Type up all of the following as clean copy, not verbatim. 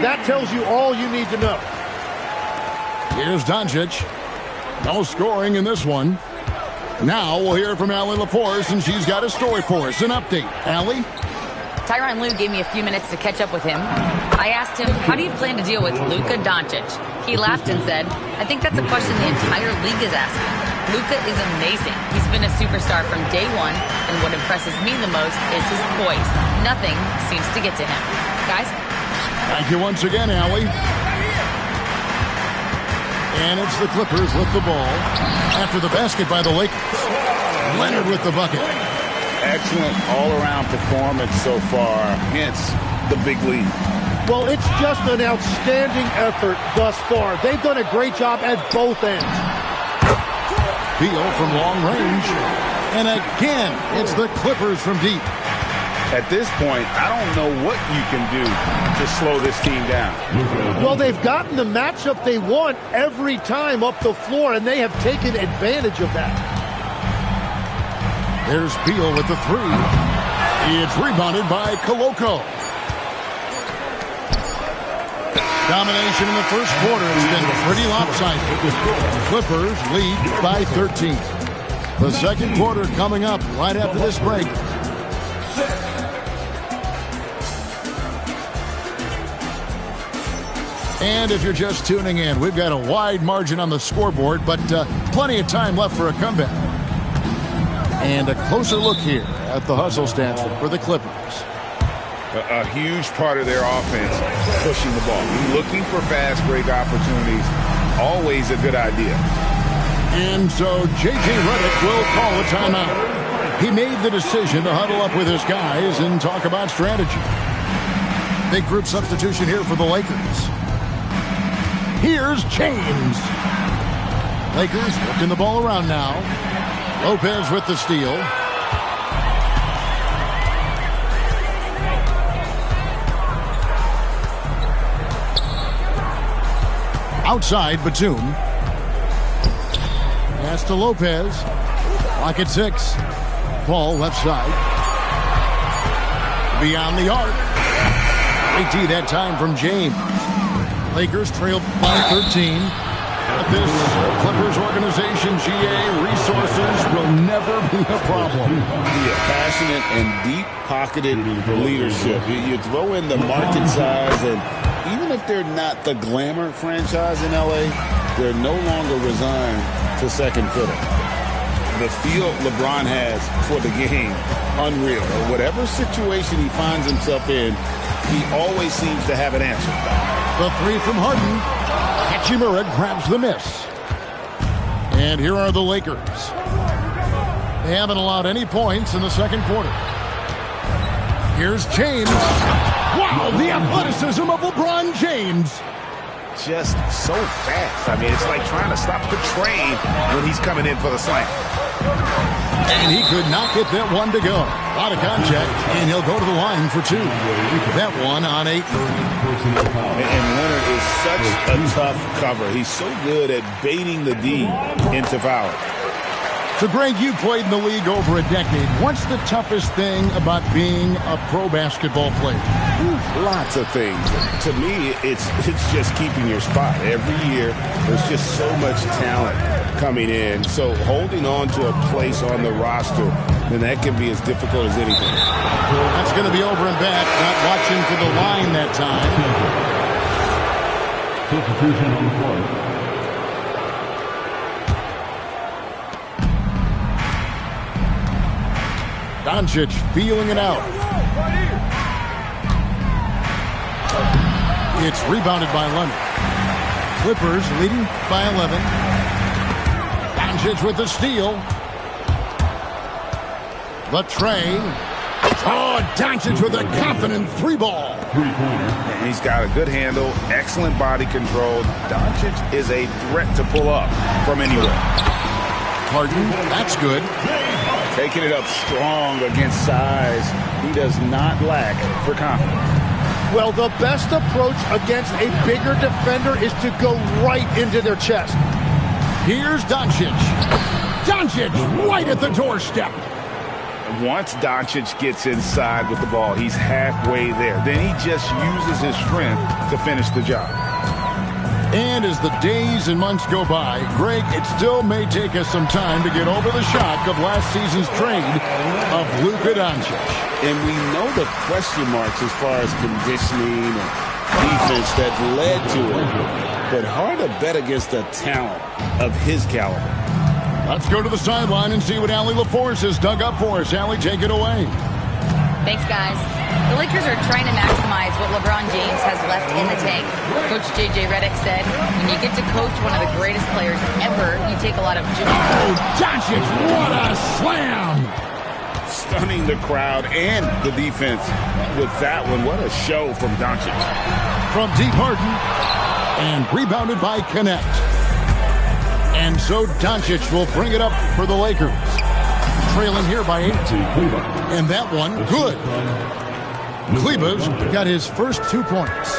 That tells you all you need to know. Here's Doncic. No scoring in this one. Now we'll hear from Allie LaForce, and she's got a story for us. An update. Allie? Tyronn Lue gave me a few minutes to catch up with him. I asked him, how do you plan to deal with Luka Doncic? He laughed and said, I think that's a question the entire league is asking. Luka is amazing. He's been a superstar from day one, and what impresses me the most is his poise. Nothing seems to get to him. Guys? Thank you once again, Allie. And it's the Clippers with the ball. After the basket by the Lakers. Leonard with the bucket. Excellent all-around performance so far against the big lead. Well, it's just an outstanding effort thus far. They've done a great job at both ends. Beal from long range. And again, it's the Clippers from deep. At this point, I don't know what you can do to slow this team down. Well, they've gotten the matchup they want every time up the floor, and they have taken advantage of that. There's Beal with the three. It's rebounded by Koloko. Domination in the first quarter has been pretty lopsided. Clippers lead by 13. The second quarter coming up right after this break. And if you're just tuning in, we've got a wide margin on the scoreboard, but plenty of time left for a comeback. And a closer look here at the hustle stats for the Clippers. A huge part of their offense, pushing the ball. Looking for fast break opportunities, always a good idea. And so J.J. Redick will call a timeout. He made the decision to huddle up with his guys and talk about strategy. Big group substitution here for the Lakers. Here's James. Lakers working the ball around now. Lopez with the steal. Outside, Batum. Pass to Lopez. Clock at 6. Ball left side. Beyond the arc. Great D that time from James. Lakers trail by 13. This Clippers organization, GA, resources will never be a problem. Passionate and deep-pocketed leadership. You throw in the market size, and even if they're not the glamour franchise in L.A., they're no longer resigned to second fiddle. The feel LeBron has for the game, unreal. Whatever situation he finds himself in, he always seems to have an answer. The three from Harden. Hachimura grabs the miss. And here are the Lakers. They haven't allowed any points in the second quarter. Here's James. Wow, the athleticism of LeBron James. Just so fast. I mean, it's like trying to stop the train when he's coming in for the slam. And he could not get that one to go. A lot of contact, and he'll go to the line for 2. That one on 8. And Leonard is such a tough cover. He's so good at baiting the D into foul. So, Greg, you played in the league over a decade. What's the toughest thing about being a pro basketball player? Lots of things. To me, it's just keeping your spot. Every year, there's just so much talent coming in. So holding on to a place on the roster, then that can be as difficult as anything. That's going to be over and back. Not watching for the line that time. Substitution on the floor. Doncic feeling it out. It's rebounded by Leonard. Clippers leading by 11. Doncic with the steal. The tray. Oh, Doncic with a confident 3-ball. And he's got a good handle, excellent body control. Doncic is a threat to pull up from anywhere. Harden, that's good. Taking it up strong against size. He does not lack for confidence. Well, the best approach against a bigger defender is to go right into their chest. Here's Doncic. Doncic right at the doorstep. Once Doncic gets inside with the ball, he's halfway there. Then he just uses his strength to finish the job. And as the days and months go by, Greg, it still may take us some time to get over the shock of last season's trade of Luka Doncic. And we know the question marks as far as conditioning and defense that led to it. But hard to bet against a talent of his caliber. Let's go to the sideline and see what Allie LaForce has dug up for us. Allie, take it away. Thanks, guys. The Lakers are trying to maximize what LeBron James has left in the tank. Coach J.J. Redick said, when you get to coach one of the greatest players ever, you take a lot of joy. Oh, Doncic, what a slam! Stunning the crowd and the defense with that one. What a show from Doncic. From deep Harden, and rebounded by Connect. And so Doncic will bring it up for the Lakers. Trailing here by 8. And that one, good. Kleber's got his first 2 points.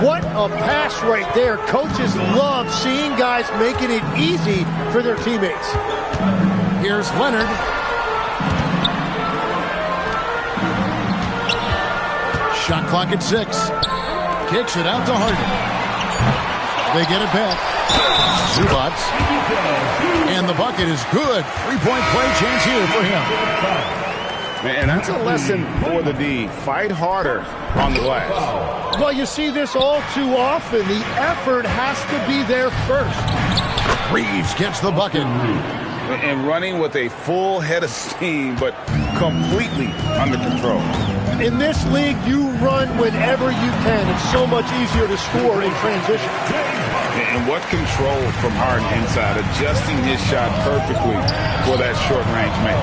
What a pass right there. Coaches love seeing guys making it easy for their teammates. Here's Leonard. Shot clock at 6. Kicks it out to Harden. They get it back. Zubac. And the bucket is good. 3-point play chance here for him. And that's a lesson for the D. Fight harder on the glass. Well, you see this all too often. The effort has to be there first. Reeves gets the bucket. And running with a full head of steam, but completely under control. In this league, you run whenever you can. It's so much easier to score in transition. And what control from Harden inside, adjusting his shot perfectly for that short-range man.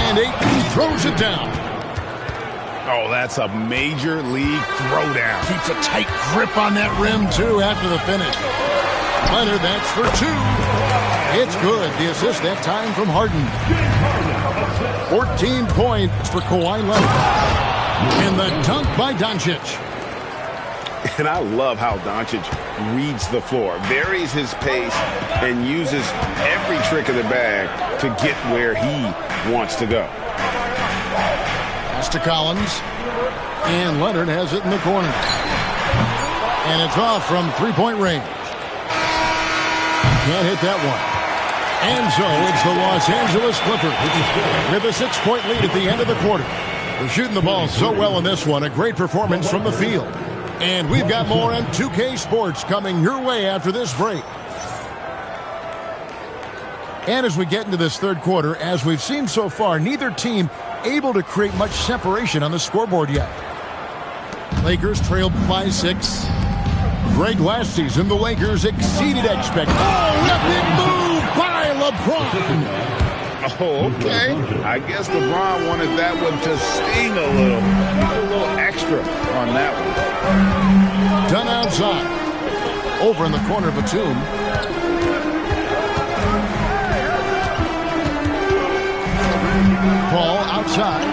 And Ayton throws it down. Oh, that's a major league throwdown. Keeps a tight grip on that rim, too, after the finish. Leonard, that's for 2. It's good. The assist that time from Harden. 14 points for Kawhi Leonard. And the dunk by Doncic. And I love how Doncic reads the floor, varies his pace, and uses every trick of the bag to get where he wants to go. Pass to Collins. And Leonard has it in the corner. And it's off from 3-point range. Can't hit that one. And so it's the Los Angeles Clippers with a 6-point lead at the end of the quarter. They're shooting the ball so well in this one. A great performance from the field. And we've got more on 2K Sports coming your way after this break. And as we get into this third quarter, as we've seen so far, neither team able to create much separation on the scoreboard yet. Lakers trailed by 6. Greg, last season, the Lakers exceeded expectations. Oh, epic move by LeBron. Oh, okay. I guess LeBron wanted that one to sting a little extra on that one. Done outside. Over in the corner, Batum. Paul outside.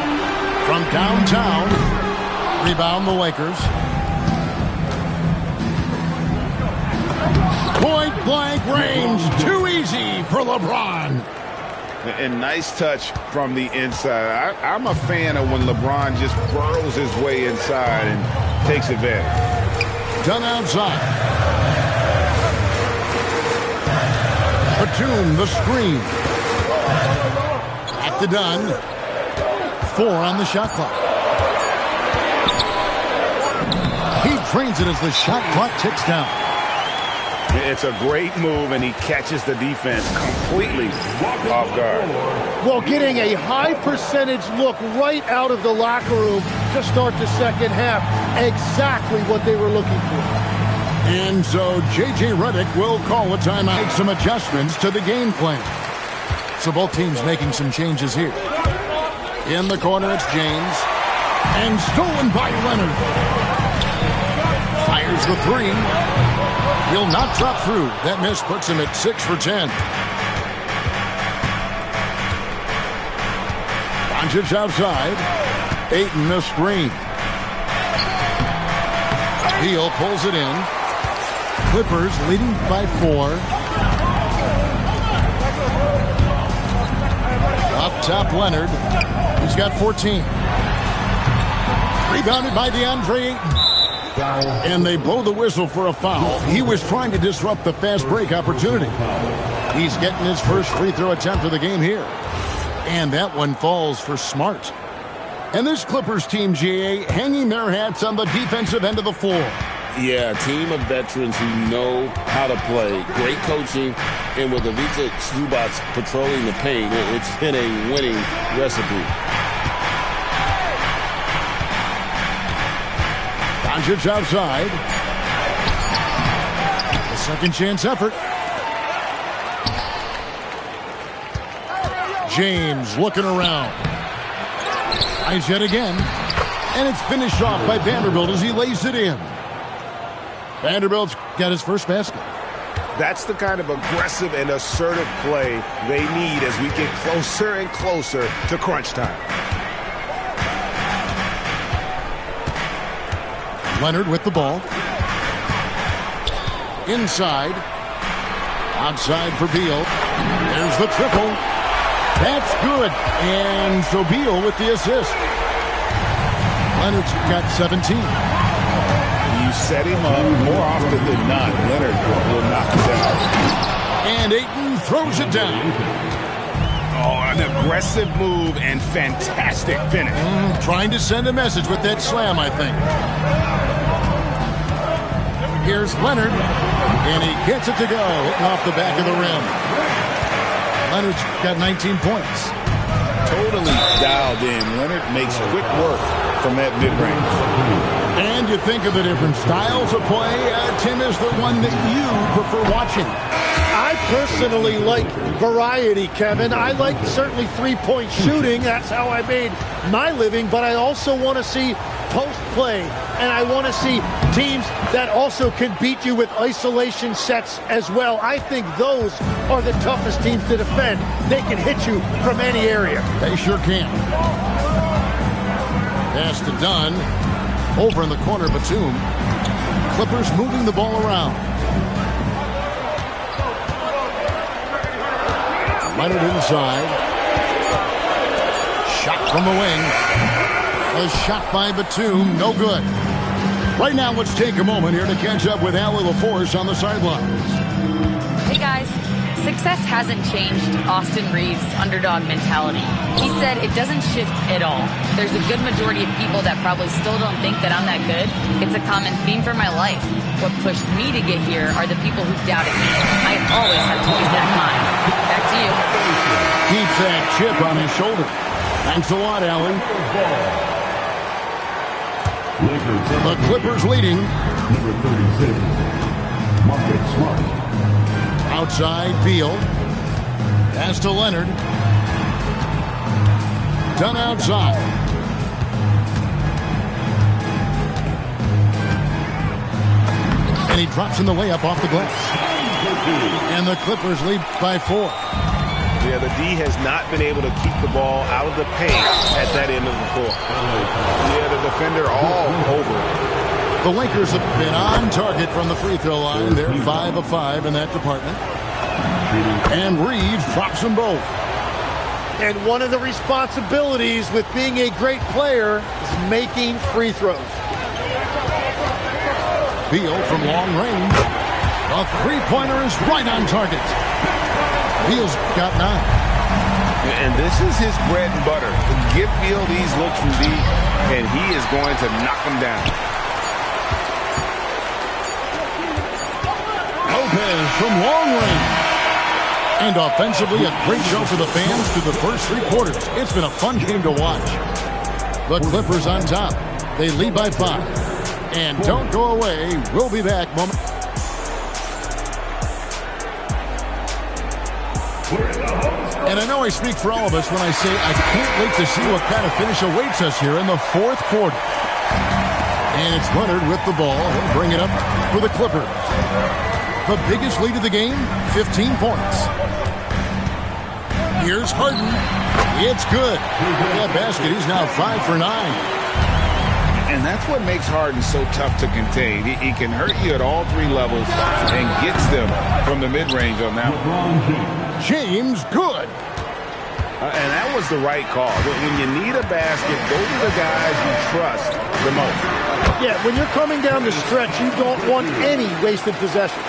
From downtown. Rebound the Lakers. Point blank range. Too easy for LeBron. And nice touch from the inside. I'm a fan of when LeBron just burrows his way inside and takes advantage. Done outside. Batum, the screen. Back to Dunn. 4 on the shot clock. He trains it as the shot clock ticks down. It's a great move, and he catches the defense completely off guard. Well, getting a high percentage look right out of the locker room to start the second half. Exactly what they were looking for. And so J.J. Redick will call a timeout. Make some adjustments to the game plan. So both teams making some changes here. In the corner, it's James. And stolen by Leonard. Fires the 3. He'll not drop through. That miss puts him at 6 for 10. Doncic outside. Ayton the screen. Beal pulls it in. Clippers leading by 4. Up top, Leonard. He's got 14. Rebounded by DeAndre Ayton. And they blow the whistle for a foul. He was trying to disrupt the fast break opportunity. He's getting his first free throw attempt of the game here. And that one falls for Smart. And this Clippers team, GA, hanging their hats on the defensive end of the floor. Yeah, a team of veterans who know how to play. Great coaching. And with Ivica Zubac patrolling the paint, it's been a winning recipe. Doncic outside. A second chance effort. James looking around. Eyes yet again. And it's finished off by Vanderbilt as he lays it in. Vanderbilt's got his first basket. That's the kind of aggressive and assertive play they need as we get closer and closer to crunch time. Leonard with the ball. Inside. Outside for Beal. There's the triple. That's good. And so Beal with the assist. Leonard's got 17. You set him up more often than not. Leonard will knock it down. And Ayton throws it down. Oh, an aggressive move and fantastic finish. Trying to send a message with that slam, I think. Here's Leonard, and he gets it to go, hitting off the back of the rim. Leonard's got 19 points. Totally dialed in. Leonard makes quick work from that mid-range. And you think of the different styles of play. Tim is the one that you prefer watching. I personally like variety, Kevin. I like certainly three-point shooting. That's how I made my living. But I also want to see post play. And I want to see teams that also can beat you with isolation sets as well. I think those are the toughest teams to defend. They can hit you from any area. They sure can. Pass to Dunn. Over in the corner, Batum. Clippers moving the ball around. Leonard inside. Shot from the wing. A shot by Batum. No good. Right now, let's take a moment here to catch up with Allie LaForce on the sidelines. Hey, guys. Success hasn't changed Austin Reeves' underdog mentality. He said it doesn't shift at all. There's a good majority of people that probably still don't think that I'm that good. It's a common theme for my life. What pushed me to get here are the people who doubted me. I always have to keep that in mind. Back to you. Keeps that chip on his shoulder. Thanks a lot, Allie. The Clippers leading. Number 36, Marcus Smart. Outside, Beal. Pass to Leonard. Dunn outside. And he drops in the layup off the glass. And the Clippers lead by 4. Yeah, the D has not been able to keep the ball out of the paint at that end of the floor. Yeah, the defender all over it. The Lakers have been on target from the free throw line. They're 5 of 5 in that department. And Reeves drops them both. And one of the responsibilities with being a great player is making free throws. Beal from long range. A three-pointer is right on target. Beal's got 9. And this is his bread and butter. Give Beal these looks from deep, and he is going to knock them down. Lopez from long range. And offensively, a great show for the fans through the first 3 quarters. It's been a fun game to watch. The Clippers on top. They lead by 5. And don't go away. We'll be back momentarily. And I know I speak for all of us when I say I can't wait to see what kind of finish awaits us here in the 4th quarter. And it's Leonard with the ball. He'll bring it up for the Clippers. The biggest lead of the game, 15 points. Here's Harden. It's good. That basket, he's now 5 for 9. And that's what makes Harden so tough to contain. He can hurt you at all 3 levels and gets them from the mid-range on that one. James, good. And that was the right call. When you need a basket, those are the guys you trust the most. Yeah, when you're coming down the stretch, you don't want any wasted possessions.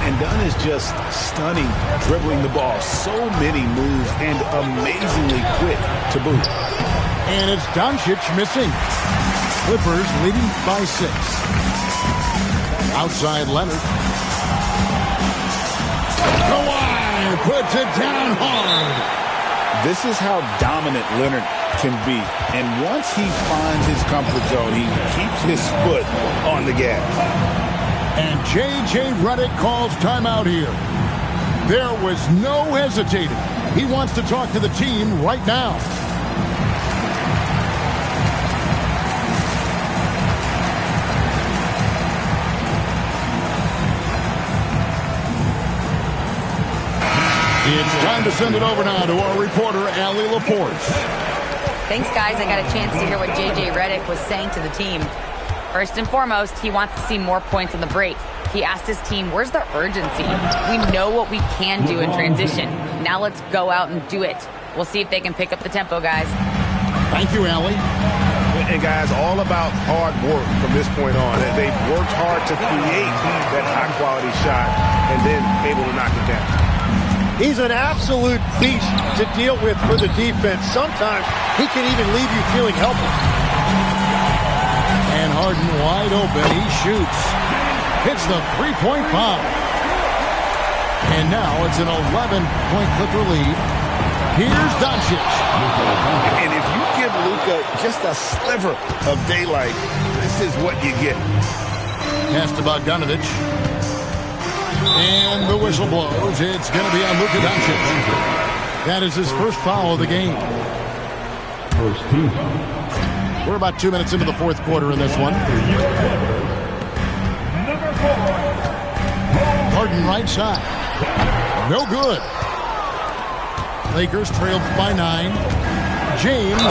And Dunn is just stunning, dribbling the ball. So many moves and amazingly quick to boot. And it's Doncic missing. Clippers leading by 6. Outside Leonard. Kawhi puts it down hard. This is how dominant Leonard can be. And once he finds his comfort zone, he keeps his foot on the gas. And J.J. Redick calls timeout here. There was no hesitating. He wants to talk to the team right now. It's time to send it over now to our reporter, Allie Laporte. Thanks, guys. I got a chance to hear what J.J. Redick was saying to the team. First and foremost, he wants to see more points on the break. He asked his team, where's the urgency? We know what we can do in transition. Now let's go out and do it. We'll see if they can pick up the tempo, guys. Thank you, Allie. And guys, all about hard work from this point on. They've worked hard to create that high-quality shot and then able to knock it down. He's an absolute beast to deal with for the defense. Sometimes he can even leave you feeling helpless. And Harden wide open. He shoots. Hits the three-point bomb. And now it's an 11-point Clipper lead. Here's Doncic. And if you give Luka just a sliver of daylight, this is what you get. Pass to Bogdanovich. And the whistle blows. It's going to be on Luka Doncic. That is his first foul of the game. First team. We're about 2 minutes into the fourth quarter in this one. Harden right side. No good. Lakers trailed by 9. James.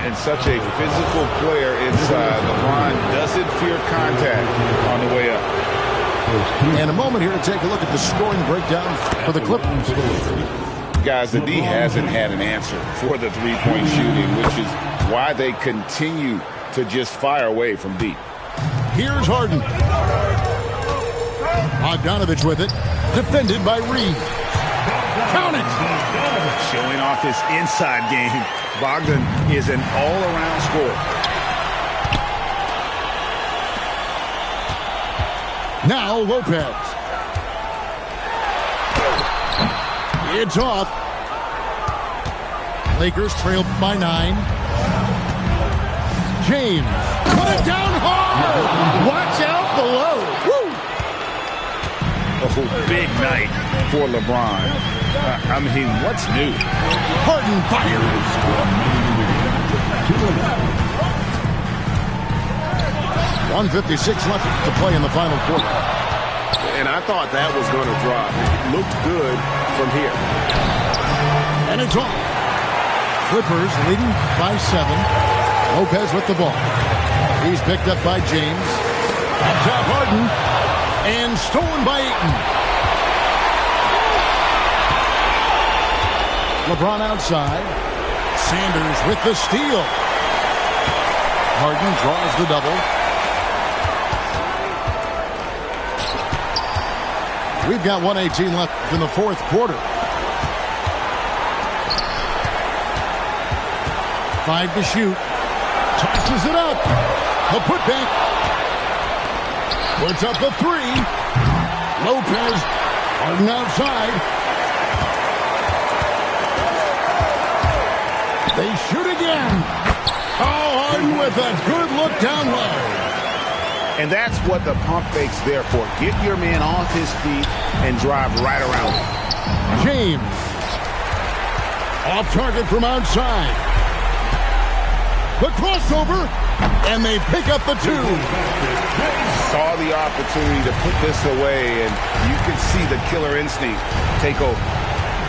And such a physical player inside. LeBron doesn't fear contact on the way up. And a moment here to take a look at the scoring breakdown for the Clippers. Guys, the D hasn't had an answer for the three-point shooting, which is why they continue to just fire away from deep. Here's Harden. Bogdanovich with it. Defended by Reed. Count it. Showing off his inside game. Bogdan is an all-around scorer. Now Lopez. It's off. Lakers trailed by 9. James. Put it down hard. Watch out below. Woo! Oh, big night for LeBron. I mean, what's new? Harden fires. 1:56 left to play in the final quarter. And I thought that was going to drop. It looked good from here. And it's off. Clippers leading by 7. Lopez with the ball. He's picked up by James. Up top Harden. And stolen by Ayton. LeBron outside. Sanders with the steal. Harden draws the double. We've got 1:18 left in the fourth quarter. 5 to shoot. Tosses it up. A putback. Puts up the 3. Lopez. Harden outside. They shoot again. Oh, Harden with a good look down low. And that's what the pump fake's there for. Get your man off his feet and drive right around him. James. Off target from outside. The crossover. And they pick up the 2. Saw the opportunity to put this away, and you can see the killer instinct take over.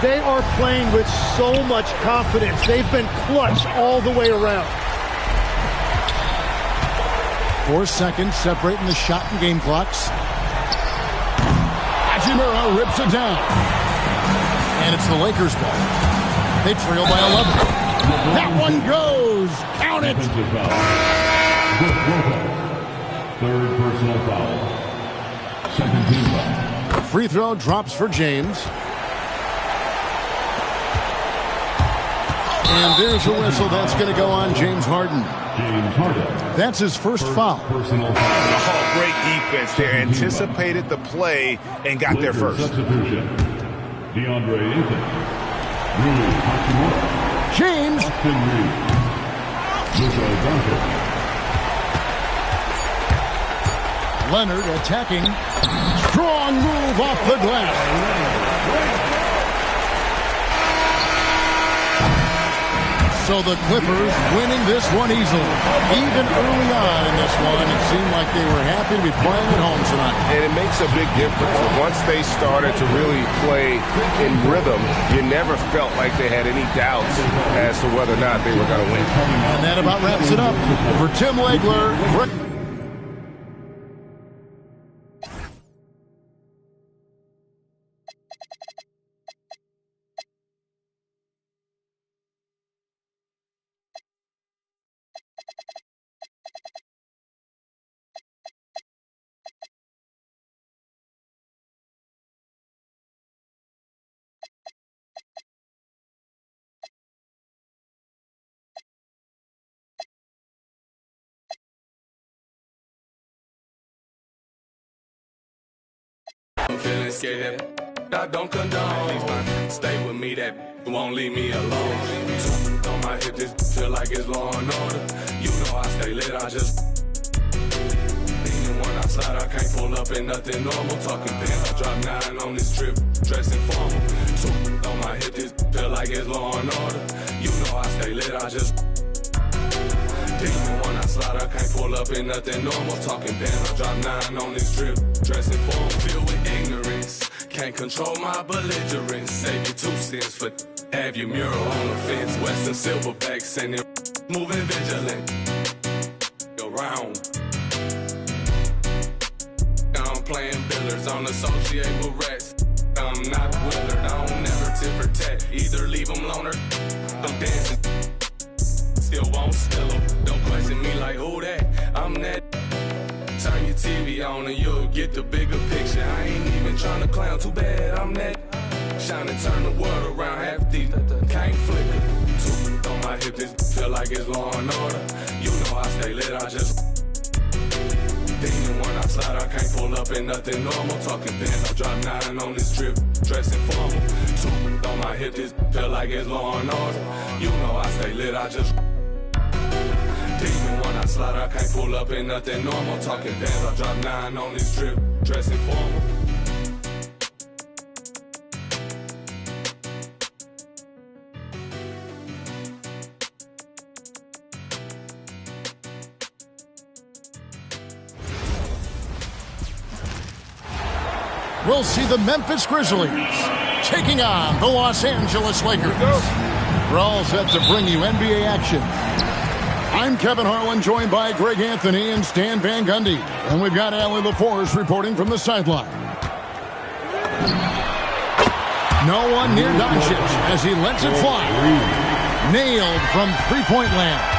They are playing with so much confidence. They've been clutch all the way around. 4 seconds separating the shot and game clocks. Hachimura rips it down. And it's the Lakers ball. They trail by 11. That one goes. Count it. Offensive foul. Third personal foul. Second team foul. Free throw drops for James. And there's a whistle. That's going to go on James Harden. James Harden. That's his first foul. Personal foul. Oh, great defense there. Anticipated the play and got there first. Substitution. DeAndre Ayton. Rui Hachimura. James. Austin Reeves. Luka Doncic. Leonard attacking. Strong move off the glass. So the Clippers winning this one easily. Even early on in this one, it seemed like they were happy to be playing at home tonight. And it makes a big difference. Once they started to really play in rhythm, you never felt like they had any doubts as to whether or not they were going to win. And that about wraps it up for Tim Legler. I'm feeling scared that I don't condone. Stay with me, that won't leave me alone. On my hip, this feel like it's law and order. You know I stay lit, I just leaning when I slide, I can't pull up in nothing normal. Talking pants, I drop 9 on this trip, dressing formal. On my hip, this feel like it's law and order. You know I stay lit, I just even when I slide, I can't pull up in nothing normal. Talking pants, I drop 9 on this trip, dressing formal. Filled with ignorance, can't control my belligerence. Save you 2 cents for have your mural on the fence. Western silverback sending, moving vigilant around. I'm playing billiards, don't associate with rats. I'm not Willard, I don't never tip for tat. Either leave them loner, I'm dancing. Still won't steal them. Don't question me like who that? I'm that. Turn your TV on and you'll get the bigger picture. I ain't even trying to clown, too bad I'm that. Shine and turn the world around, half these can't flicker. 2 on my hip, this feel like it's law and order. You know I stay lit, I just demon when I slide, I can't pull up in nothing normal. Talking pants, I drop 9 on this trip, dressing formal. 2 on my hip, this feel like it's law and order. You know I stay lit, I just demon when I slide, I can't pull up in nothing normal. Talking pants, I drop 9 on this trip, dressing formal. We'll see the Memphis Grizzlies taking on the Los Angeles Lakers. We're all set to bring you NBA action. I'm Kevin Harlan, joined by Greg Anthony and Stan Van Gundy. And we've got Allie LaForce reporting from the sideline. No one near Doncic as he lets it fly. Nailed from three-point land.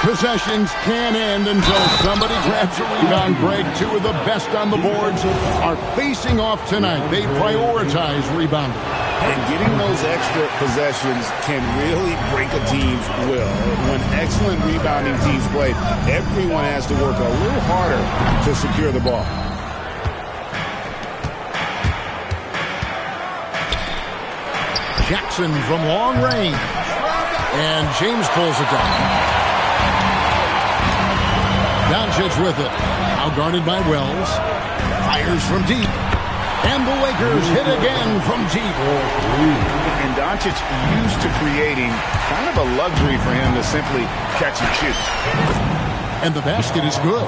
Possessions can end until somebody grabs a rebound. Greg, 2 of the best on the boards are facing off tonight. They prioritize rebounding. And getting those extra possessions can really break a team's will. When excellent rebounding teams play, everyone has to work a little harder to secure the ball. Jackson from long range. And James pulls it down. Doncic with it. Now guarded by Wells. Fires from deep. And the Lakers hit again from deep. And Doncic used to creating kind of a luxury for him to simply catch and shoot. And the basket is good.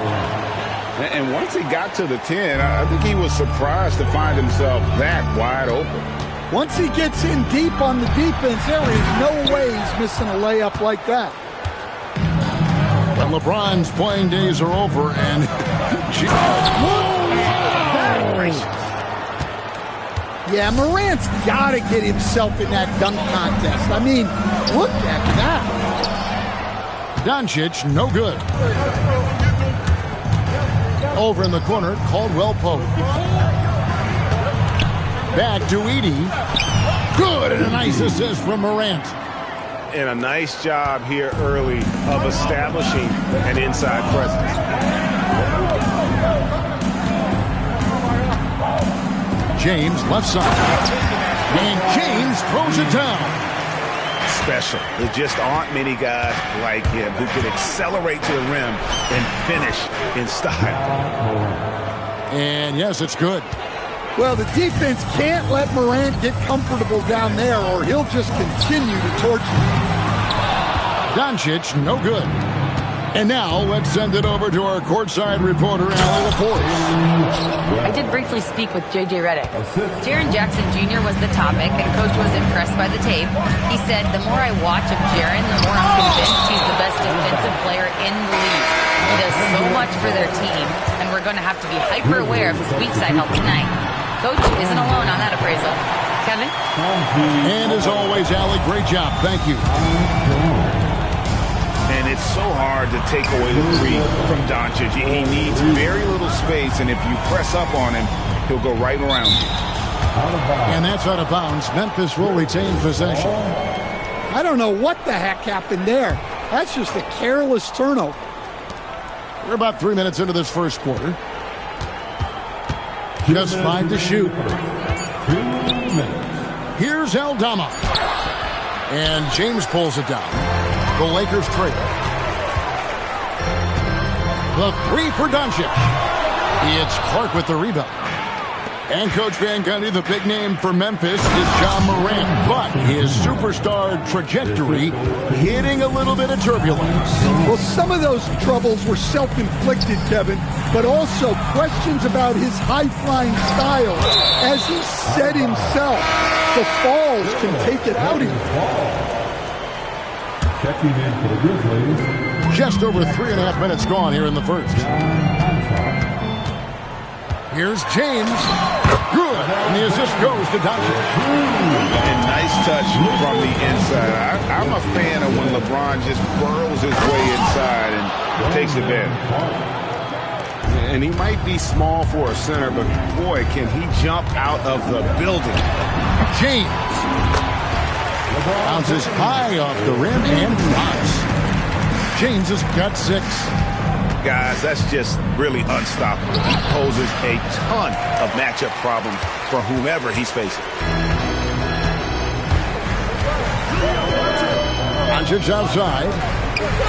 And once he got to the 10, I think he was surprised to find himself that wide open. Once he gets in deep on the defense, there is no way he's missing a layup like that. But LeBron's playing days are over, and Yeah, Morant's got to get himself in that dunk contest. I mean, look at that. Doncic, no good. Over in the corner, Caldwell Pope. Back to Edey. Good, and a nice assist from Morant. And a nice job here early of establishing an inside presence. James, left side. And James throws it down. Special. There just aren't many guys like him who can accelerate to the rim and finish in style. And yes, it's good. Well, the defense can't let Morant get comfortable down there or he'll just continue to torture. Doncic, no good. And now let's send it over to our courtside reporter, Allie LaForce. I did briefly speak with J.J. Redick. Jaren Jackson Jr. was the topic, and Coach was impressed by the tape. He said, the more I watch of Jaren, the more I'm convinced he's the best defensive player in the league. He does so much for their team, and we're going to have to be hyper-aware of his weak side help tonight. Coach isn't alone on that appraisal. Kevin? And as always, Allie, great job. Thank you. And it's so hard to take away the three from Doncic. He needs very little space, and if you press up on him, he'll go right around you. And that's out of bounds. Memphis will retain possession. I don't know what the heck happened there. That's just a careless turnover. We're about 3 minutes into this first quarter. Just 5 to shoot. Here's Aldama. And James pulls it down. The Lakers trail. The three for Doncic. It's Clark with the rebound. And Coach Van Gundy, the big name for Memphis is Ja Morant. But his superstar trajectory hitting a little bit of turbulence. Well, some of those troubles were self-inflicted, Kevin, but also questions about his high-flying style. As he said himself, the falls can take it out of you. Checking in for the Grizzlies. Just over 3.5 minutes gone here in the first. Here's James. Good. And the assist goes to Doncic. And nice touch from the inside. I'm a fan of when LeBron just burrows his way inside and takes advantage. And he might be small for a center, but boy, can he jump out of the building. James. Bounces high off the rim and drops. James has got 6. Guys, that's just really unstoppable. He poses a ton of matchup problems for whomever he's facing. Doncic outside.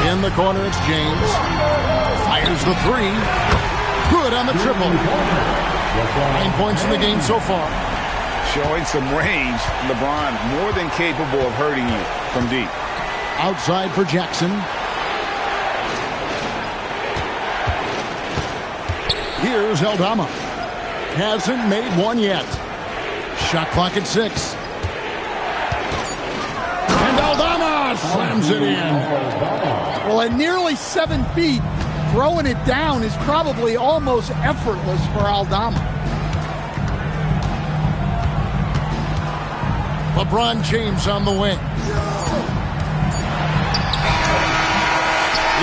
In the corner, it's James. Fires the 3. Good on the triple. 9 points in the game so far. Showing some range, LeBron more than capable of hurting you from deep. Outside for Jackson. Here's Aldama. Hasn't made one yet. Shot clock at 6. And Aldama slams it in. Well, at nearly 7 feet, throwing it down is probably almost effortless for Aldama. LeBron James on the wing.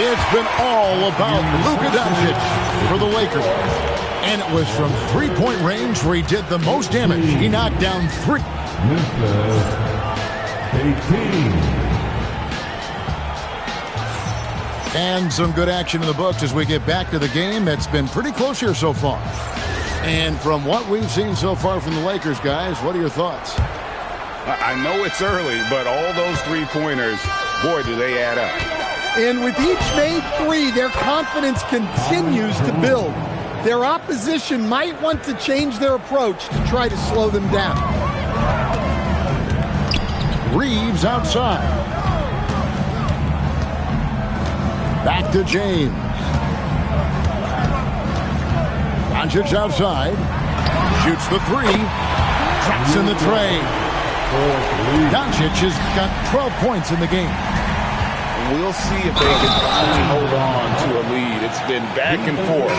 It's been all about Luka Doncic for the Lakers. And it was from three-point range where he did the most damage. He knocked down 3. Memphis 18. And some good action in the books as we get back to the game that's been pretty close here so far. And from what we've seen so far from the Lakers, guys, what are your thoughts? I know it's early, but all those three-pointers, boy, do they add up. And with each made 3, their confidence continues to build. Their opposition might want to change their approach to try to slow them down. Reeves outside. Back to James. Doncic outside. Shoots the 3. Traps in the tray. Doncic has got 12 points in the game. We'll see if they can finally hold on to a lead. It's been back and forth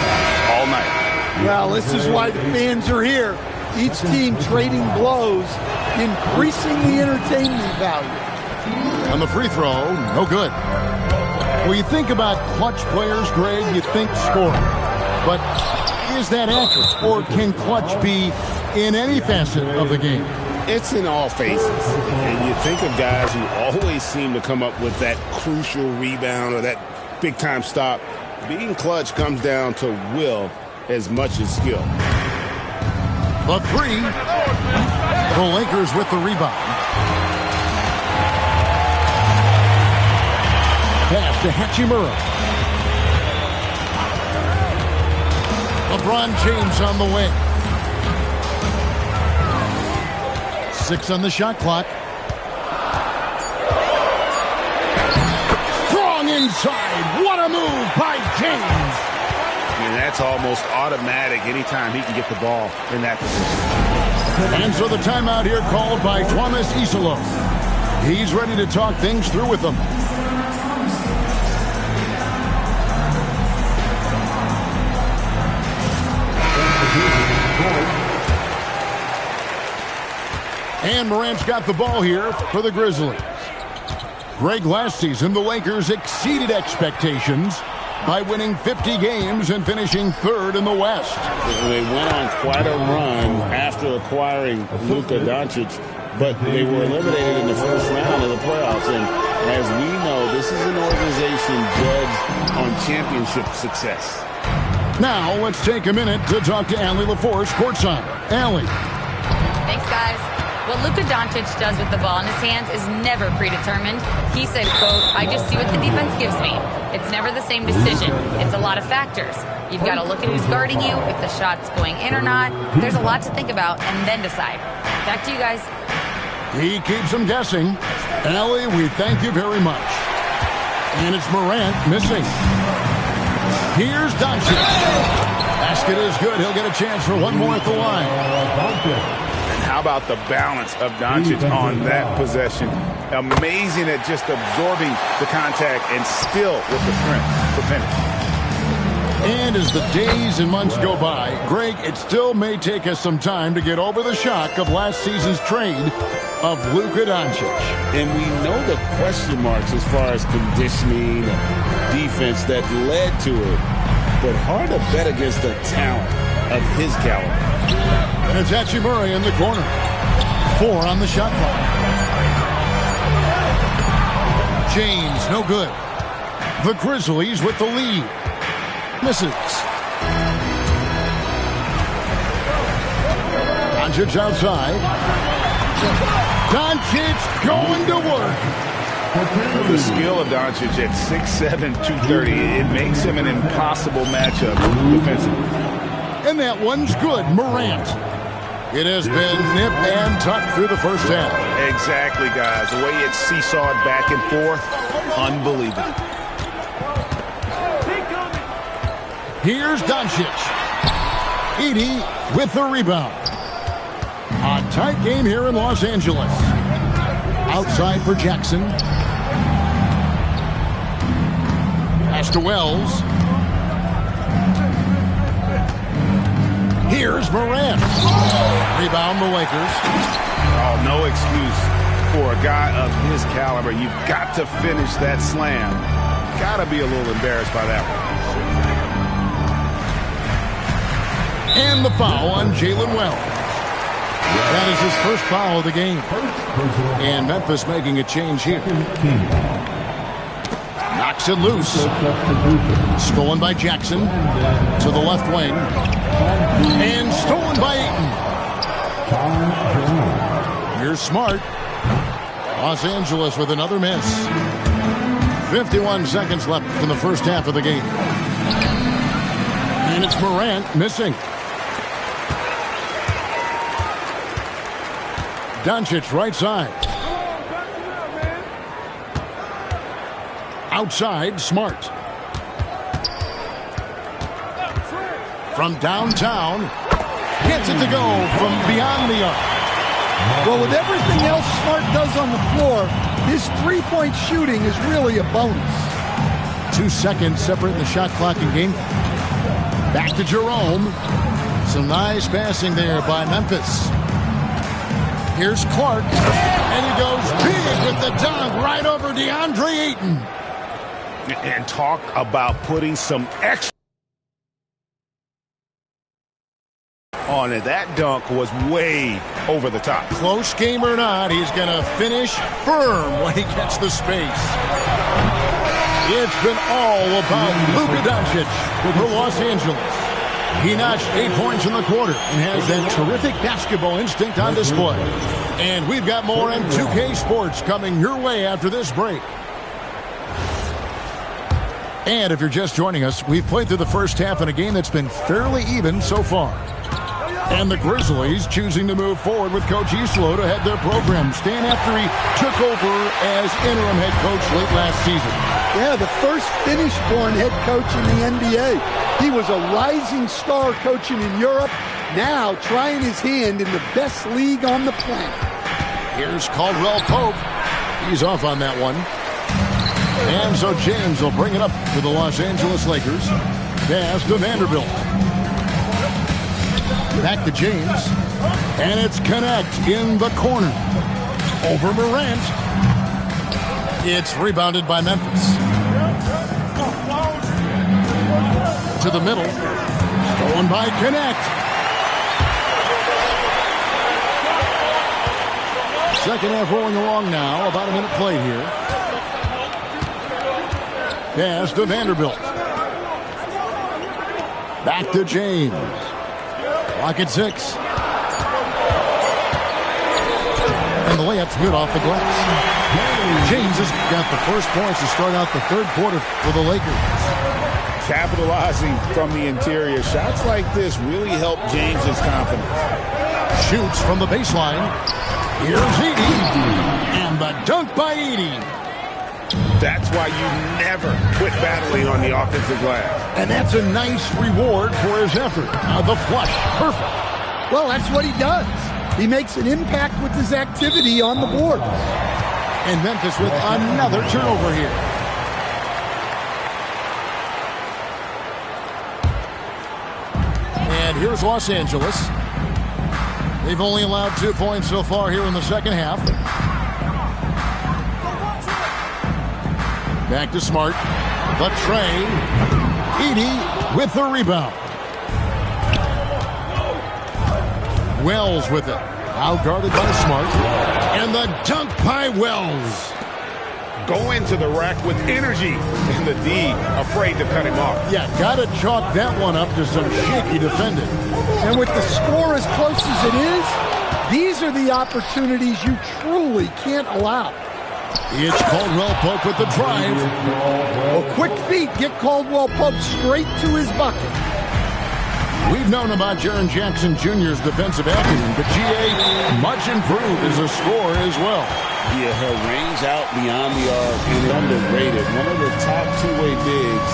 all night. Well, this is why the fans are here, to Each team trading blows, increasing the entertainment value. On the free throw, no good. When you think about clutch players, Greg, you think scoring. But is that accurate? Or can clutch be in any facet of the game? It's in all phases. And you think of guys who always seem to come up with that crucial rebound or that big-time stop. Being clutch comes down to will as much as skill. The three. The Lakers with the rebound. Pass to Hachimura. LeBron James on the wing. 6 on the shot clock. Strong inside. What a move by James. And that's almost automatic anytime he can get the ball in that position. And so the timeout here called by Thomas Isolo. He's ready to talk things through with them. And Morant's got the ball here for the Grizzlies. Greg, last season, the Lakers exceeded expectations by winning 50 games and finishing third in the West. They went on quite a run after acquiring Luka Doncic, but they were eliminated in the first round of the playoffs. And as we know, this is an organization judged on championship success. Now, let's take a minute to talk to Allie LaForce, courtside. Allie. Thanks, guys. What Luka Doncic does with the ball in his hands is never predetermined. He said, quote, I just see what the defense gives me. It's never the same decision. It's a lot of factors. You've got to look at who's guarding you, if the shot's going in or not. There's a lot to think about and then decide. Back to you guys. He keeps them guessing. Allie, we thank you very much. And it's Morant missing. Here's Doncic. Basket is good. He'll get a chance for one more at the line. How about the balance of Doncic on that possession? Amazing at just absorbing the contact and still with the strength to finish. And as the days and months go by, Greg, it still may take us some time to get over the shock of last season's trade of Luka Doncic. And we know the question marks as far as conditioning and defense that led to it. But hard to bet against the talent of his caliber. And it's Hachimura in the corner. 4 on the shot clock. James, no good. The Grizzlies with the lead. Misses. Doncic outside. Doncic going to work. The skill of Doncic at 6'7", 230, it makes him an impossible matchup defensively. And that one's good. Morant. It has been nip and tuck through the first half. Exactly, guys. The way it's seesawed back and forth, unbelievable. Here's Doncic. Edey with the rebound. A tight game here in Los Angeles. Outside for Jackson. Pass to Wells. Here's Morant. Rebound the Lakers. Oh, no excuse for a guy of his caliber. You've got to finish that slam. Got to be a little embarrassed by that one. And the foul on Jalen Wells. That is his first foul of the game. And Memphis making a change here. Knocks it loose. Stolen by Jackson to the left wing. And stolen by Ayton. Here's Smart. Los Angeles with another miss. 51 seconds left in the first half of the game. And it's Morant missing. Doncic right side. Outside, Smart. From downtown, gets it to go from beyond the arc. Well, with everything else Smart does on the floor, his three-point shooting is really a bonus. 2 seconds separating the shot clock and game. Back to Jerome. Some nice passing there by Memphis. Here's Clark, and he goes big with the dunk right over DeAndre Ayton. And talk about putting some extra on it. That dunk was way over the top. Close game or not, he's going to finish firm when he gets the space. It's been all about Luka Doncic for Los Angeles. He notched 8 points in the quarter and has that terrific basketball instinct on display. And we've got more on 2K Sports coming your way after this break. And if you're just joining us, we've played through the first half in a game that's been fairly even so far. And the Grizzlies choosing to move forward with Coach Islo to head their program, staying after he took over as interim head coach late last season. Yeah, the first Finnish-born head coach in the NBA. He was a rising star coaching in Europe, now trying his hand in the best league on the planet. Here's Caldwell Pope. He's off on that one. And so James will bring it up to the Los Angeles Lakers. Pass to Vanderbilt. Back to James. And it's Connect in the corner. Over Morant. It's rebounded by Memphis. To the middle. Stolen by Connect. Second half rolling along now. About a minute played here. Pass to Vanderbilt. Back to James. Clock at 6. And the layup's good off the glass. James has got the first points to start out the third quarter for the Lakers. Capitalizing from the interior. Shots like this really help James's confidence. Shoots from the baseline. Here's Edey. And the dunk by Edey. That's why you never quit battling on the offensive glass. And that's a nice reward for his effort. The flush. Perfect. Well, that's what he does. He makes an impact with his activity on the boards. And Memphis with another turnover here. And here's Los Angeles. They've only allowed 2 points so far here in the second half. Back to Smart. The tray. Edey with the rebound. Wells with it. Out guarded by Smart. And the dunk by Wells. Go into the rack with energy. And the D afraid to cut him off. Yeah, got to chalk that one up to some shaky defending. And with the score as close as it is, these are the opportunities you truly can't allow. It's Caldwell Pope with the drive. Well, quick feet get Caldwell Pope straight to his bucket. We've known about Jaren Jackson Jr.'s defensive acumen, but G.A. much improved as a scorer as well. Yeah, her range out beyond the arc and underrated. One of the top two-way bigs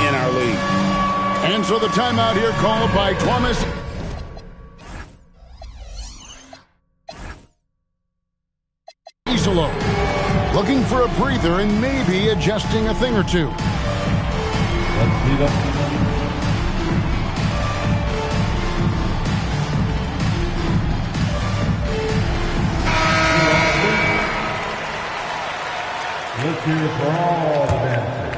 in our league. And so the timeout here called by Thomas Isolo. Looking for a breather and maybe adjusting a thing or two. Let's see that. Let's hear it for all the dancers.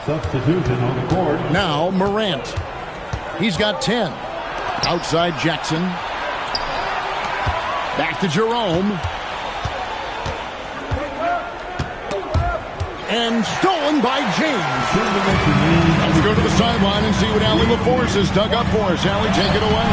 Substitution on the court. Now Morant. He's got 10. Outside Jackson. Back to Jerome. And stolen by James. Let's go to the sideline and see what Allie LaForce has dug up for us. Allie, take it away.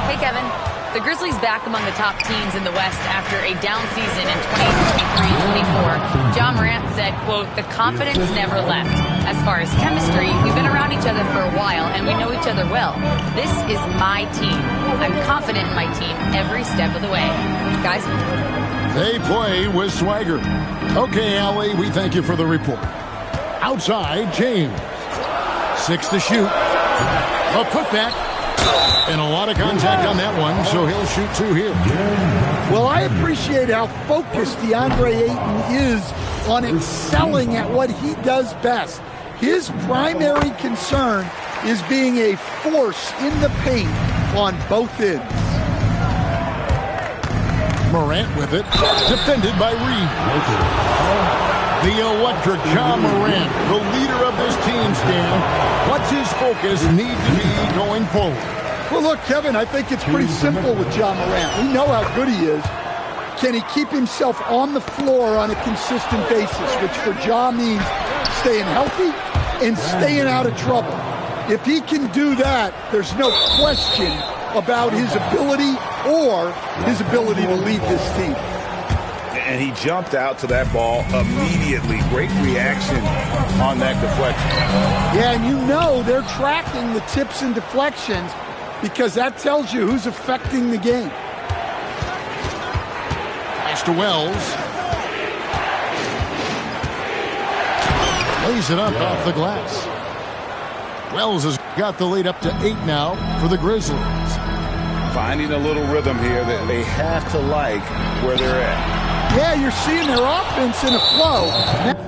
Hey, Kevin. The Grizzlies back among the top teams in the West after a down season in 2023-24. Ja Morant said, quote, "The confidence never left. As far as chemistry, we've been around each other for a while and we know each other well. This is my team. I'm confident in my team every step of the way." Guys? They play with swagger. Okay, Allie, we thank you for the report. Outside, James. 6 to shoot. A putback. And a lot of contact on that one, so he'll shoot 2 here. Well, I appreciate how focused DeAndre Ayton is on excelling at what he does best. His primary concern is being a force in the paint on both ends. Morant with it, defended by Reed. The electric Ja Morant, the leader of this team, Stan. What's his focus need to be going forward? Well, look, Kevin, I think it's pretty simple with Ja Morant. We know how good he is. Can he keep himself on the floor on a consistent basis, which for Ja means staying healthy and staying out of trouble. If he can do that, there's no question about his ability or his ability to lead this team. And he jumped out to that ball immediately. Great reaction on that deflection. Yeah, and you know they're tracking the tips and deflections because that tells you who's affecting the game. Pass to Wells. Lays it up off the glass. Wells has got the lead up to 8 now for the Grizzlies. Finding a little rhythm here that they have to like where they're at. Yeah, you're seeing their offense in a flow.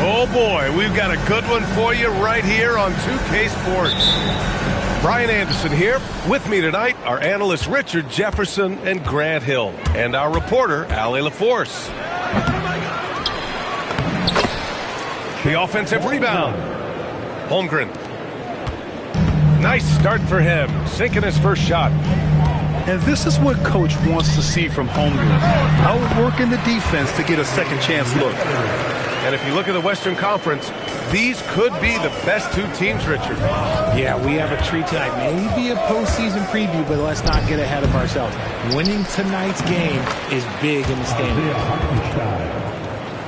Oh boy, we've got a good one for you right here on 2K Sports. Brian Anderson here. With me tonight are analysts Richard Jefferson and Grant Hill, and our reporter, Allie LaForce. The offensive rebound. Holmgren. Nice start for him, sinking his first shot. And this is what Coach wants to see from Holmgren. Outworking the defense to get a second chance look. And if you look at the Western Conference, these could be the best two teams, Richard. Yeah, we have a treat tonight. Maybe a postseason preview, but let's not get ahead of ourselves. Winning tonight's game is big in the standings.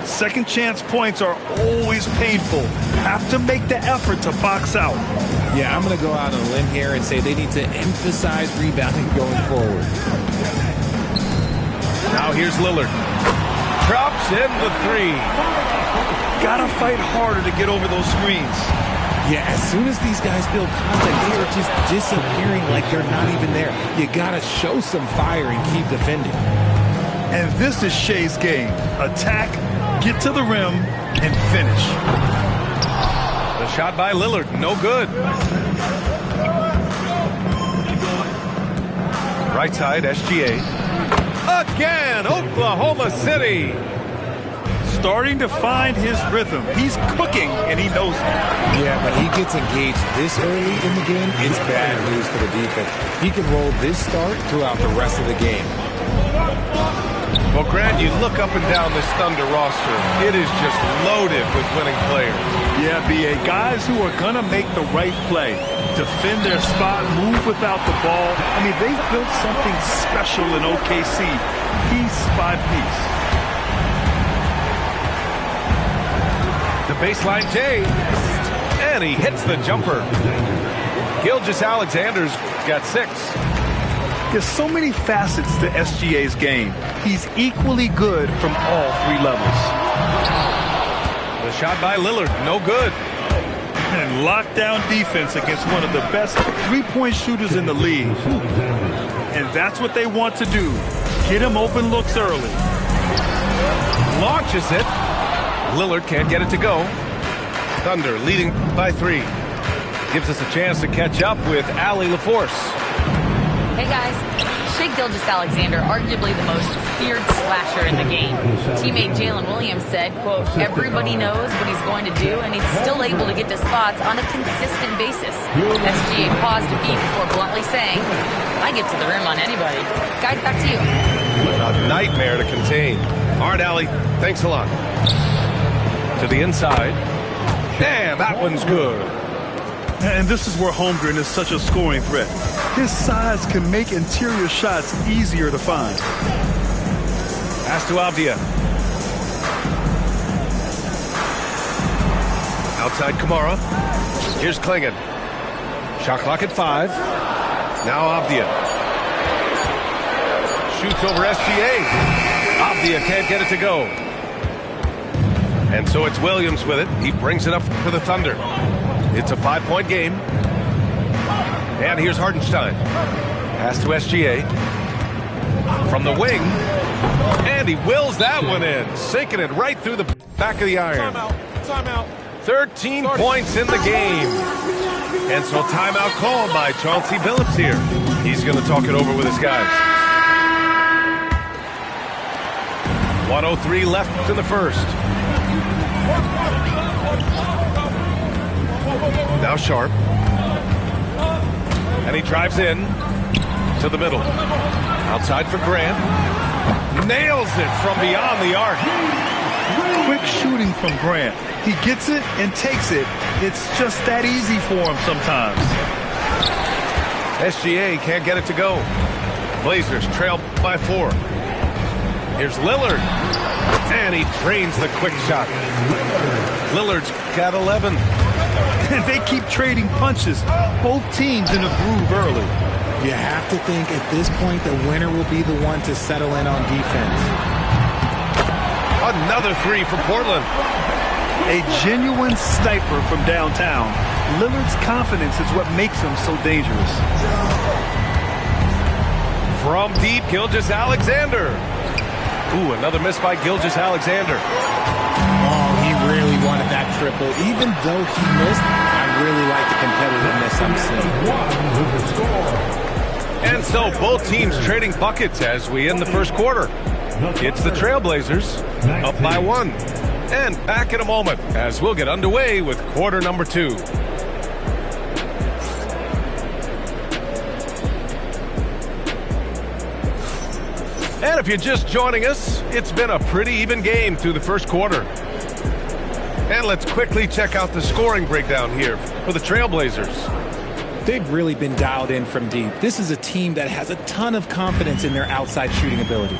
Second chance points are always painful. Have to make the effort to box out. Yeah, I'm going to go out on a limb here and say they need to emphasize rebounding going forward. Now here's Lillard. Drops in the three. Gotta fight harder to get over those screens. Yeah, as soon as these guys build contact, they are just disappearing like they're not even there. You gotta show some fire and keep defending. And this is Shea's game. Attack, get to the rim, and finish. The shot by Lillard, no good. Right side, SGA. Again, Oklahoma City. Starting to find his rhythm. He's cooking, and he knows it. Yeah, but he gets engaged this early in the game. It's bad news for the defense. He can roll this start throughout the rest of the game. Well, Grant, you look up and down this Thunder roster. It is just loaded with winning players. Yeah, B.A. Guys who are going to make the right play. Defend their spot, move without the ball. I mean, they've built something special in OKC, piece by piece. The baseline J, and he hits the jumper. Gilgeous-Alexander's got 6. There's so many facets to SGA's game. He's equally good from all 3 levels. The shot by Lillard, no good. And lockdown defense against one of the best three-point shooters in the league. And that's what they want to do. Get him open looks early. Launches it. Lillard can't get it to go. Thunder leading by 3. Gives us a chance to catch up with Allie LaForce. Hey guys, Shai Gilgeous-Alexander, arguably the most feared slasher in the game. Teammate Jalen Williams said, quote, everybody knows what he's going to do and he's still able to get to spots on a consistent basis. SGA paused a beat before bluntly saying, I get to the rim on anybody. Guys, back to you. A nightmare to contain. All right, Allie, thanks a lot. To the inside. And that one's good. And this is where Holmgren is such a scoring threat. His size can make interior shots easier to find. Pass to Avdia. Outside Kamara. Here's Klingon. Shot clock at 5. Now Avdia. Shoots over SGA. Avdia can't get it to go. And so it's Williams with it. He brings it up for the Thunder. It's a 5-point game. And here's Hartenstein. Pass to SGA. From the wing. And he wills that one in. Sinking it right through the back of the iron. Timeout. 13 points in the game. And so timeout called by Chauncey Billups here. He's going to talk it over with his guys. 1:03 left in the first. Now Sharp. And he drives in to the middle. Outside for Grant. Nails it from beyond the arc. Quick shooting from Grant. He gets it and takes it. It's just that easy for him sometimes. SGA can't get it to go. Blazers trail by 4. Here's Lillard. And he drains the quick shot. Lillard's got 11. And they keep trading punches. Both teams in a groove early. You have to think at this point the winner will be the one to settle in on defense. Another 3 for Portland. A genuine sniper from downtown. Lillard's confidence is what makes him so dangerous. From deep, Gilgeous-Alexander. Ooh, another miss by Gilgeous-Alexander. Oh, he really wanted that triple. Even though he missed, I really like the competitiveness I'm seeing. And so both teams trading buckets as we end the first quarter. It's the Trailblazers up by 1. And back in a moment as we'll get underway with quarter number 2. And if you're just joining us, it's been a pretty even game through the first quarter. And let's quickly check out the scoring breakdown here for the Trailblazers. They've really been dialed in from deep. This is a team that has a ton of confidence in their outside shooting ability.